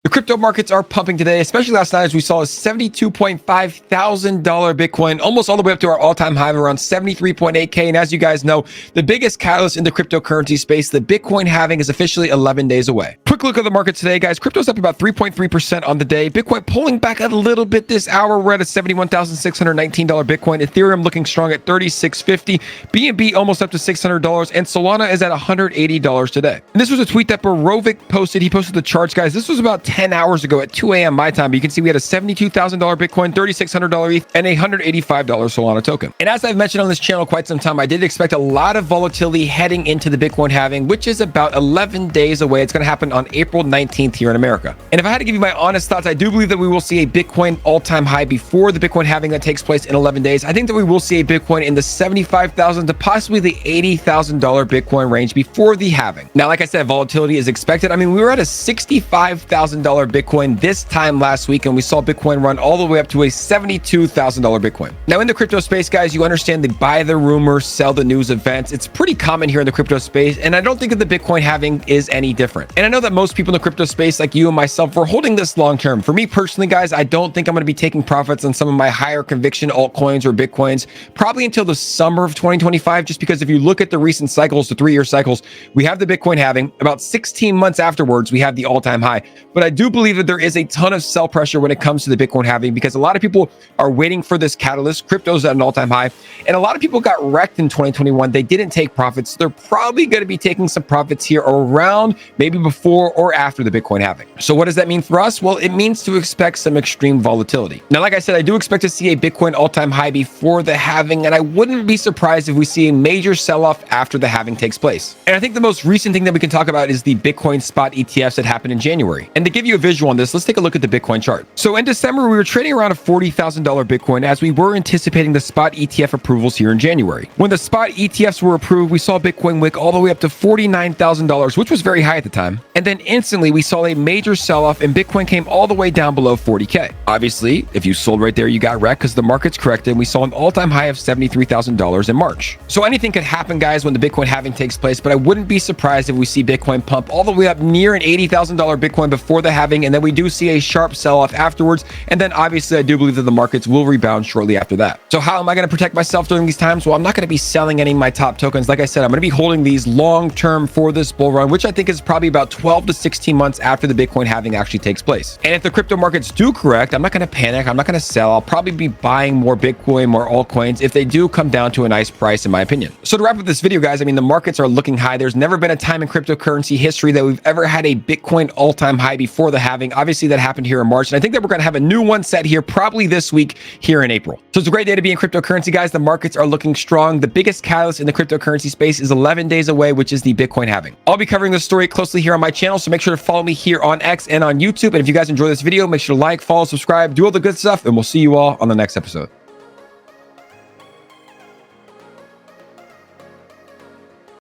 The crypto markets are pumping today, especially last night as we saw a $72.5 thousand Bitcoin, almost all the way up to our all-time high of around 73.8K. And as you guys know, the biggest catalyst in the cryptocurrency space, the Bitcoin halving, is officially 11 days away. Quick look at the market today, guys. Crypto's up about 3.3% on the day. Bitcoin pulling back a little bit this hour. We're at a $71,619 Bitcoin. Ethereum looking strong at $36.50. BNB almost up to $600. And Solana is at $180 today. And this was a tweet that Borovic posted. He posted the charts, guys. This was about 10 hours ago at 2 a.m. my time. But you can see we had a $72,000 Bitcoin, $3,600 ETH, and a $185 Solana token. And as I've mentioned on this channel quite some time, I did expect a lot of volatility heading into the Bitcoin halving, which is about 11 days away. It's going to happen on April 19th here in America. And if I had to give you my honest thoughts, I do believe that we will see a Bitcoin all-time high before the Bitcoin halving that takes place in 11 days. I think that we will see a Bitcoin in the $75,000 to possibly the $80,000 Bitcoin range before the halving. Now, like I said, volatility is expected. I mean, we were at a $65,000 Bitcoin this time last week, and we saw Bitcoin run all the way up to a $72,000 Bitcoin. Now, in the crypto space, guys, you understand the buy the rumor, sell the news events. It's pretty common here in the crypto space, and I don't think that the Bitcoin halving is any different. And I know that most people in the crypto space, like you and myself, we're holding this long term. For me personally, guys, I don't think I'm going to be taking profits on some of my higher conviction altcoins or Bitcoins probably until the summer of 2025, just because if you look at the recent cycles, the 3-year cycles, we have the Bitcoin halving. About 16 months afterwards, we have the all-time high. But I do believe that there is a ton of sell pressure when it comes to the Bitcoin halving because a lot of people are waiting for this catalyst. Crypto's at an all-time high, and a lot of people got wrecked in 2021. They didn't take profits. They're probably going to be taking some profits here around maybe before or after the Bitcoin halving. So what does that mean for us? Well, it means to expect some extreme volatility. Now, like I said, I do expect to see a Bitcoin all-time high before the halving, and I wouldn't be surprised if we see a major sell-off after the halving takes place. And I think the most recent thing that we can talk about is the Bitcoin spot ETFs that happened in January. And to give you a visual on this, let's take a look at the Bitcoin chart. So in December, we were trading around a $40,000 Bitcoin as we were anticipating the spot ETF approvals here in January. When the spot ETFs were approved, we saw Bitcoin wick all the way up to $49,000, which was very high at the time. And then instantly, we saw a major sell-off and Bitcoin came all the way down below 40K. Obviously, if you sold right there, you got wrecked because the market's corrected and we saw an all-time high of $73,000 in March. So anything could happen, guys, when the Bitcoin halving takes place, but I wouldn't be surprised if we see Bitcoin pump all the way up near an $80,000 Bitcoin before the halving, and then we do see a sharp sell-off afterwards. And then obviously, I do believe that the markets will rebound shortly after that. So how am I going to protect myself during these times? Well, I'm not going to be selling any of my top tokens. Like I said, I'm going to be holding these long-term for this bull run, which I think is probably about 12 to 16 months after the Bitcoin halving actually takes place. And if the crypto markets do correct, I'm not going to panic. I'm not going to sell. I'll probably be buying more Bitcoin, more altcoins if they do come down to a nice price, in my opinion. So to wrap up this video, guys, I mean, the markets are looking high. There's never been a time in cryptocurrency history that we've ever had a Bitcoin all-time high before the halving. Obviously, that happened here in March, and I think that we're going to have a new one set here probably this week here in April. So it's a great day to be in cryptocurrency, guys. The markets are looking strong. The biggest catalyst in the cryptocurrency space is 11 days away, which is the Bitcoin halving. I'll be covering this story closely here on my channel, so make sure to follow me here on X and on YouTube. And if you guys enjoy this video, make sure to like, follow, subscribe, do all the good stuff, and we'll see you all on the next episode.